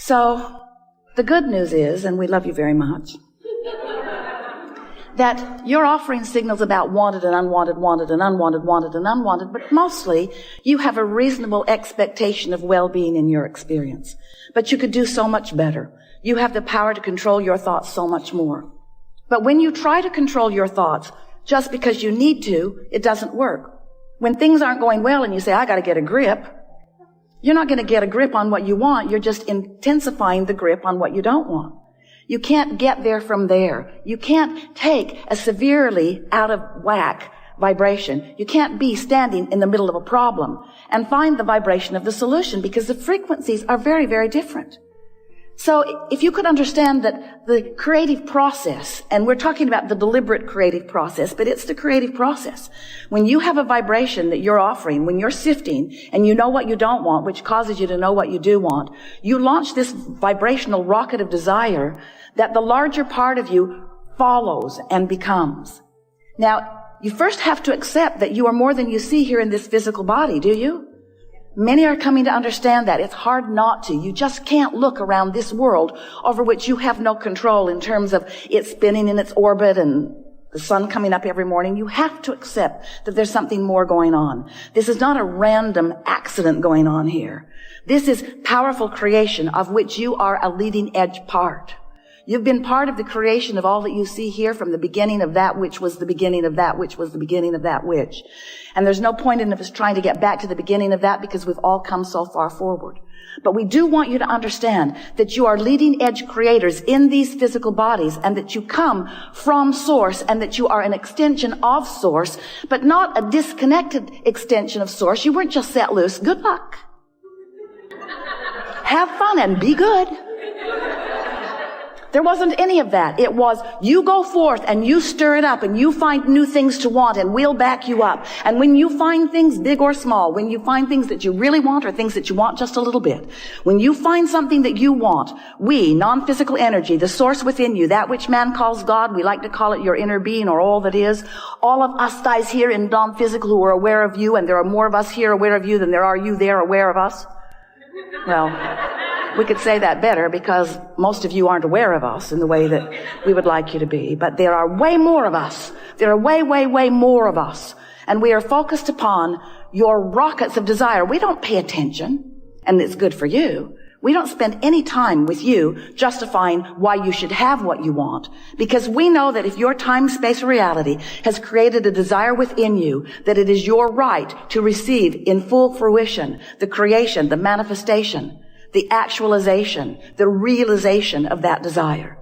So the good news is, and we love you very much, that you're offering signals about wanted and unwanted, wanted and unwanted, wanted and unwanted, but mostly you have a reasonable expectation of well-being in your experience. But you could do so much better. You have the power to control your thoughts so much more. But when you try to control your thoughts just because you need to, it doesn't work. When things aren't going well and you say, I got to get a grip, you're not going to get a grip on what you want. You're just intensifying the grip on what you don't want. You can't get there from there. You can't take a severely out of whack vibration. You can't be standing in the middle of a problem and find the vibration of the solution, because the frequencies are very, very different. So if you could understand that the creative process, and we're talking about the deliberate creative process, but it's the creative process. When you have a vibration that you're offering, when you're sifting and you know what you don't want, which causes you to know what you do want, you launch this vibrational rocket of desire that the larger part of you follows and becomes. Now, you first have to accept that you are more than you see here in this physical body, do you? Many are coming to understand that. It's hard not to. You just can't look around this world over which you have no control in terms of it spinning in its orbit and the sun coming up every morning. You have to accept that there's something more going on. This is not a random accident going on here. This is powerful creation of which you are a leading edge part. You've been part of the creation of all that you see here from the beginning of that which was the beginning of that which was the beginning of that which. And there's no point in us trying to get back to the beginning of that, because we've all come so far forward. But we do want you to understand that you are leading edge creators in these physical bodies, and that you come from Source, and that you are an extension of Source, but not a disconnected extension of Source. You weren't just set loose. Good luck. Have fun and be good. There wasn't any of that. It was, you go forth and you stir it up and you find new things to want, and we'll back you up. And when you find things big or small, when you find things that you really want or things that you want just a little bit, when you find something that you want, we, non-physical energy, the source within you, that which man calls God, we like to call it your inner being or all that is, all of us guys here in non-physical who are aware of you, and there are more of us here aware of you than there are you there aware of us. Well, we could say that better, because most of you aren't aware of us in the way that we would like you to be. But there are way more of us. There are way, way, way more of us. And we are focused upon your rockets of desire. We don't pay attention, and it's good for you. We don't spend any time with you justifying why you should have what you want, because we know that if your time, space, or reality has created a desire within you, that it is your right to receive in full fruition the creation, the manifestation, the actualization, the realization of that desire.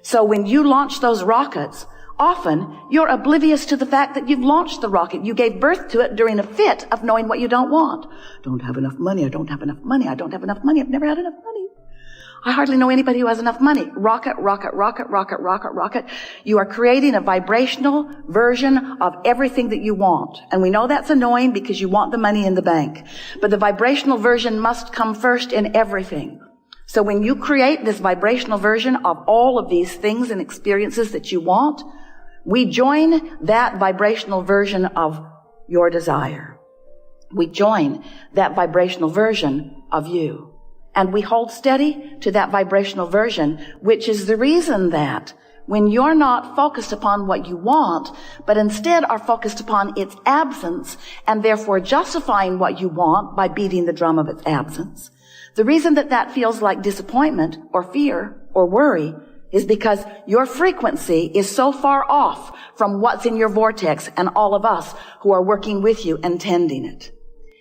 So when you launch those rockets, often you're oblivious to the fact that you've launched the rocket. You gave birth to it during a fit of knowing what you don't want. Don't have enough money. I don't have enough money. I don't have enough money. I've never had enough money. I hardly know anybody who has enough money. Rocket, rocket, rocket, rocket, rocket, rocket. You are creating a vibrational version of everything that you want. And we know that's annoying because you want the money in the bank. But the vibrational version must come first in everything. So when you create this vibrational version of all of these things and experiences that you want, we join that vibrational version of your desire. We join that vibrational version of you. And we hold steady to that vibrational version, which is the reason that when you're not focused upon what you want, but instead are focused upon its absence, and therefore justifying what you want by beating the drum of its absence, the reason that that feels like disappointment or fear or worry is because your frequency is so far off from what's in your vortex and all of us who are working with you and tending it.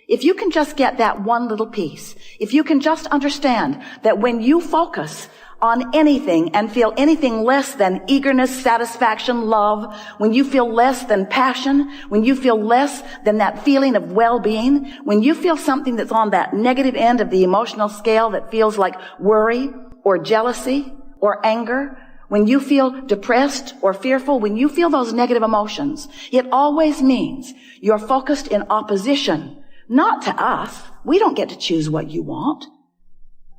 If you can just get that one little piece, if you can just understand that when you focus on anything and feel anything less than eagerness, satisfaction, love, when you feel less than passion, when you feel less than that feeling of well-being, when you feel something that's on that negative end of the emotional scale that feels like worry or jealousy or anger, when you feel depressed or fearful, when you feel those negative emotions, it always means you're focused in opposition. Not to us. We don't get to choose what you want.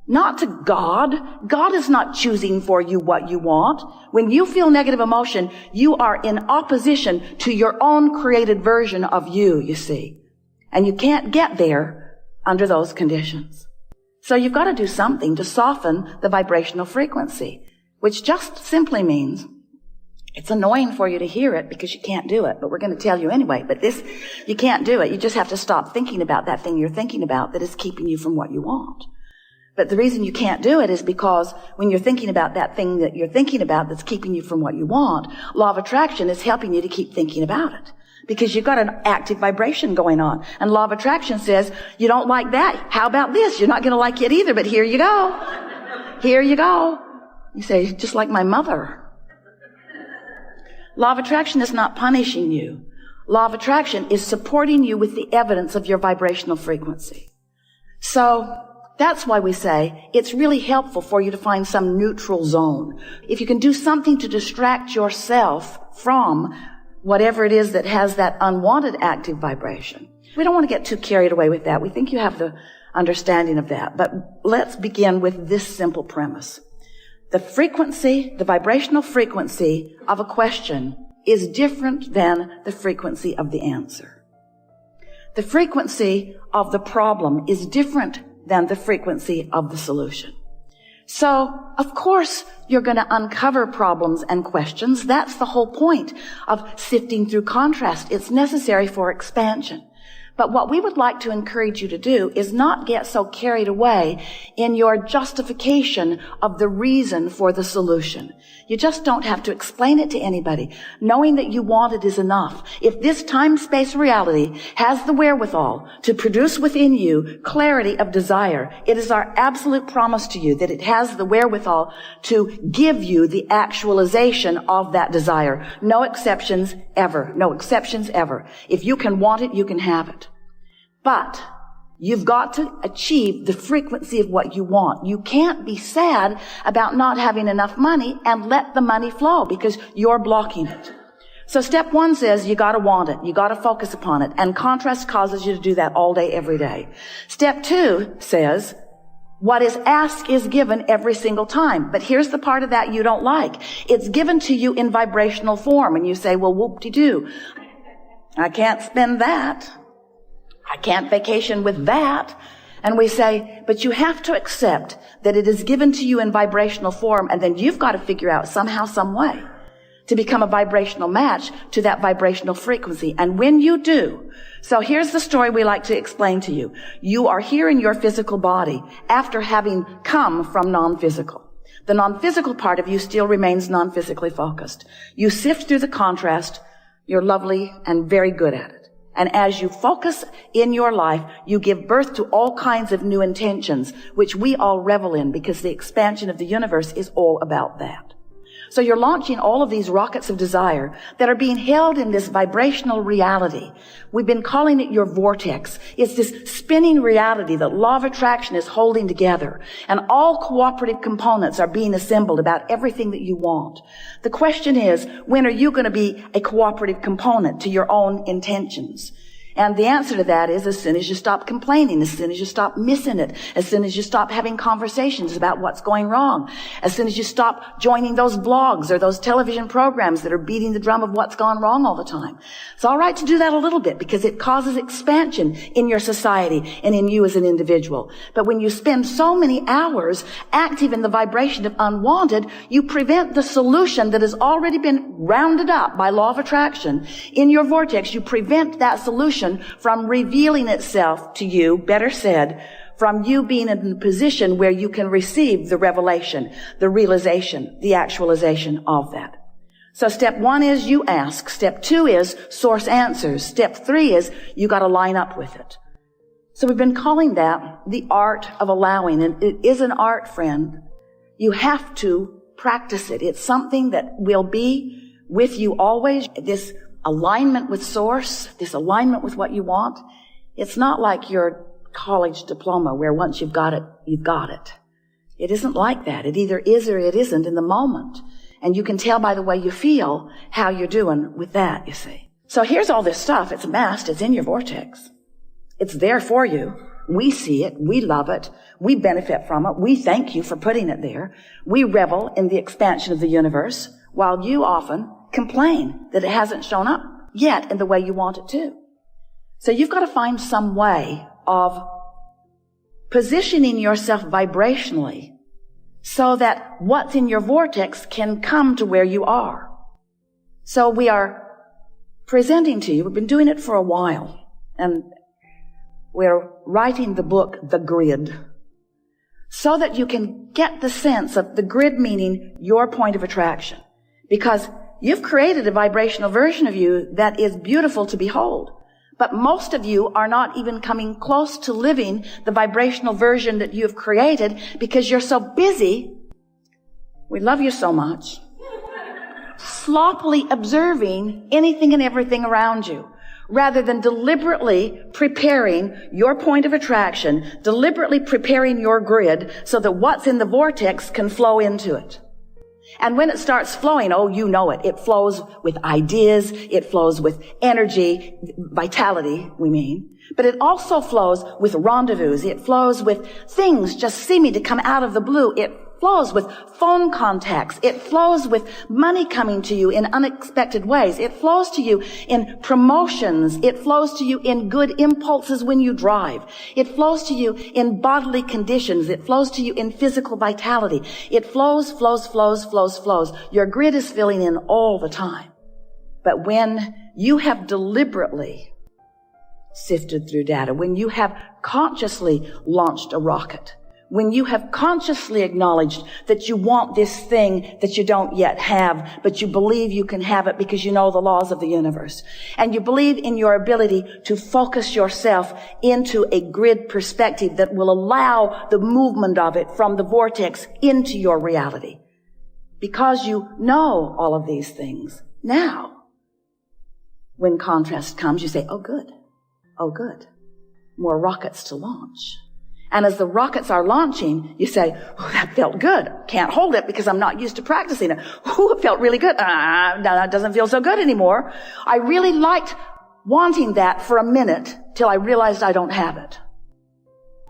Not to God. God is not choosing for you what you want. When you feel negative emotion, you are in opposition to your own created version of you see. And you can't get there under those conditions. So you've got to do something to soften the vibrational frequency, which just simply means it's annoying for you to hear it because you can't do it, but we're going to tell you anyway. But you can't do it. You just have to stop thinking about that thing you're thinking about that is keeping you from what you want. But the reason you can't do it is because when you're thinking about that thing that you're thinking about that's keeping you from what you want, law of attraction is helping you to keep thinking about it. Because you've got an active vibration going on. And law of attraction says, you don't like that. How about this? You're not going to like it either, but here you go. Here you go. You say, just like my mother. Law of attraction is not punishing you. Law of attraction is supporting you with the evidence of your vibrational frequency. So that's why we say it's really helpful for you to find some neutral zone. If you can do something to distract yourself from whatever it is that has that unwanted active vibration. We don't want to get too carried away with that. We think you have the understanding of that. But let's begin with this simple premise. The frequency, the vibrational frequency of a question is different than the frequency of the answer. The frequency of the problem is different than the frequency of the solution. So, of course, you're going to uncover problems and questions. That's the whole point of sifting through contrast. It's necessary for expansion. But what we would like to encourage you to do is not get so carried away in your justification of the reason for the solution. You just don't have to explain it to anybody. Knowing that you want it is enough. If this time-space reality has the wherewithal to produce within you clarity of desire, it is our absolute promise to you that it has the wherewithal to give you the actualization of that desire. No exceptions ever. No exceptions ever. If you can want it, you can have it. But you've got to achieve the frequency of what you want. You can't be sad about not having enough money and let the money flow because you're blocking it. So step one says you got to want it. You got to focus upon it. And contrast causes you to do that all day, every day. Step two says what is asked is given every single time. But here's the part of that you don't like. It's given to you in vibrational form. And you say, well, whoop-de-doo. I can't spend that. I can't vacation with that. And we say, but you have to accept that it is given to you in vibrational form, and then you've got to figure out somehow, some way to become a vibrational match to that vibrational frequency. And when you do, so here's the story we like to explain to you. You are here in your physical body after having come from non-physical. The non-physical part of you still remains non-physically focused. You sift through the contrast. You're lovely and very good at it. And as you focus in your life, you give birth to all kinds of new intentions, which we all revel in because the expansion of the universe is all about that. So you're launching all of these rockets of desire that are being held in this vibrational reality. We've been calling it your vortex. It's this spinning reality that law of attraction is holding together. And all cooperative components are being assembled about everything that you want. The question is, when are you going to be a cooperative component to your own intentions? And the answer to that is as soon as you stop complaining, as soon as you stop missing it, as soon as you stop having conversations about what's going wrong, as soon as you stop joining those blogs or those television programs that are beating the drum of what's gone wrong all the time. It's all right to do that a little bit because it causes expansion in your society and in you as an individual. But when you spend so many hours active in the vibration of unwanted, you prevent the solution that has already been rounded up by law of attraction in your vortex. You prevent that solution from revealing itself to you, better said, from you being in a position where you can receive the revelation, the realization, the actualization of that. So step one is you ask. Step two is source answers. Step three is you got to line up with it. So we've been calling that the art of allowing, and it is an art, friend. You have to practice it. It's something that will be with you always. This alignment with source, this alignment with what you want, it's not like your college diploma where once you've got it, you've got it. It isn't like that. It either is or it isn't in the moment. And you can tell by the way you feel how you're doing with that, you see. So here's all this stuff. It's amassed. It's in your vortex. It's there for you. We see it. We love it. We benefit from it. We thank you for putting it there. We revel in the expansion of the universe while you often complain that it hasn't shown up yet in the way you want it to. So you've got to find some way of positioning yourself vibrationally so that what's in your vortex can come to where you are. So we are presenting to you, we've been doing it for a while, and we're writing the book, The Grid, so that you can get the sense of the grid meaning your point of attraction. Because you've created a vibrational version of you that is beautiful to behold. But most of you are not even coming close to living the vibrational version that you've created because you're so busy. We love you so much. Sloppily observing anything and everything around you, rather than deliberately preparing your point of attraction, deliberately preparing your grid so that what's in the vortex can flow into it. And when it starts flowing, oh, you know it. It flows with ideas. It flows with energy, vitality, we mean. But it also flows with rendezvous. It flows with things just seeming to come out of the blue. It flows with phone contacts. It flows with money coming to you in unexpected ways. It flows to you in promotions. It flows to you in good impulses when you drive. It flows to you in bodily conditions. It flows to you in physical vitality. It flows. Your grid is filling in all the time. But when you have deliberately sifted through data, when you have consciously launched a rocket, when you have consciously acknowledged that you want this thing that you don't yet have, but you believe you can have it because you know the laws of the universe, and you believe in your ability to focus yourself into a grid perspective that will allow the movement of it from the vortex into your reality. Because you know all of these things, now, when contrast comes, you say, oh good, more rockets to launch. And as the rockets are launching, you say, oh, that felt good. Can't hold it because I'm not used to practicing it. Oh, it felt really good. No, it doesn't feel so good anymore. I really liked wanting that for a minute till I realized I don't have it.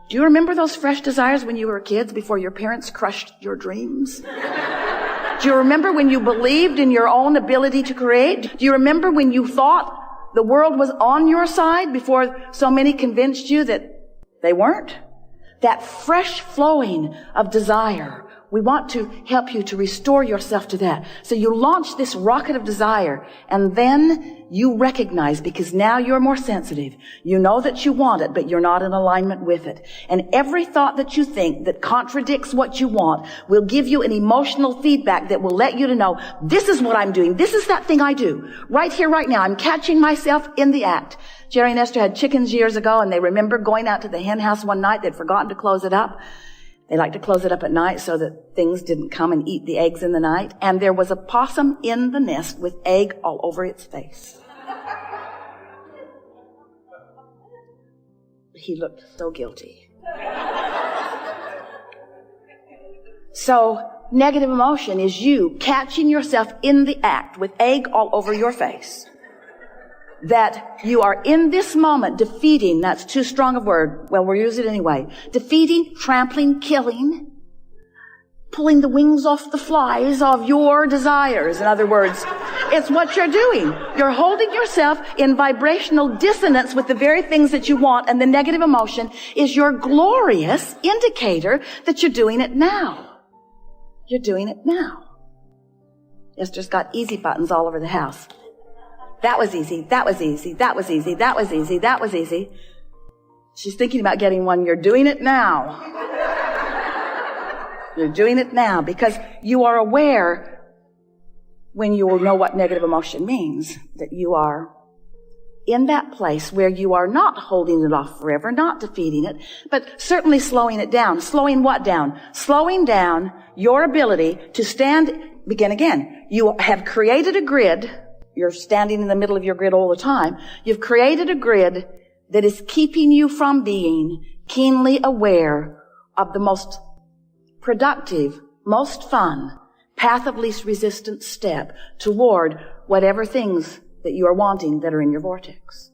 Do you remember those fresh desires when you were kids before your parents crushed your dreams? Do you remember when you believed in your own ability to create? Do you remember when you thought the world was on your side before so many convinced you that they weren't? That fresh flowing of desire. We want to help you to restore yourself to that. So you launch this rocket of desire, and then you recognize, because now you're more sensitive. You know that you want it, but you're not in alignment with it. And every thought that you think that contradicts what you want will give you an emotional feedback that will let you to know, this is what I'm doing. This is that thing I do. Right here, right now. I'm catching myself in the act. Jerry and Esther had chickens years ago, and they remember going out to the hen house one night. They'd forgotten to close it up. They liked to close it up at night so that things didn't come and eat the eggs in the night. And there was a possum in the nest with egg all over its face. He looked so guilty. So negative emotion is you catching yourself in the act with egg all over your face. That you are in this moment defeating, that's too strong a word, well, we'll use it anyway, defeating, trampling, killing, pulling the wings off the flies of your desires. In other words, it's what you're doing. You're holding yourself in vibrational dissonance with the very things that you want, and the negative emotion is your glorious indicator that you're doing it now. You're doing it now. Esther's got easy buttons all over the house. That was easy. That was easy. That was easy. That was easy. That was easy. She's thinking about getting one. You're doing it now. You're doing it now because you are aware when you will know what negative emotion means, that you are in that place where you are not holding it off forever, not defeating it, but certainly slowing it down. Slowing what down? Slowing down your ability to stand, begin again. You have created a grid. You're standing in the middle of your grid all the time. You've created a grid that is keeping you from being keenly aware of the most productive, most fun, path of least resistance step toward whatever things that you are wanting that are in your vortex.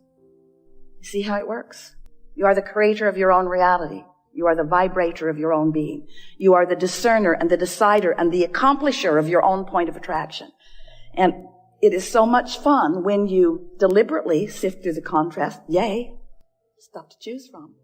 You see how it works? You are the creator of your own reality. You are the vibrator of your own being. You are the discerner and the decider and the accomplisher of your own point of attraction. And it is so much fun when you deliberately sift through the contrast. Yay, stuff to choose from.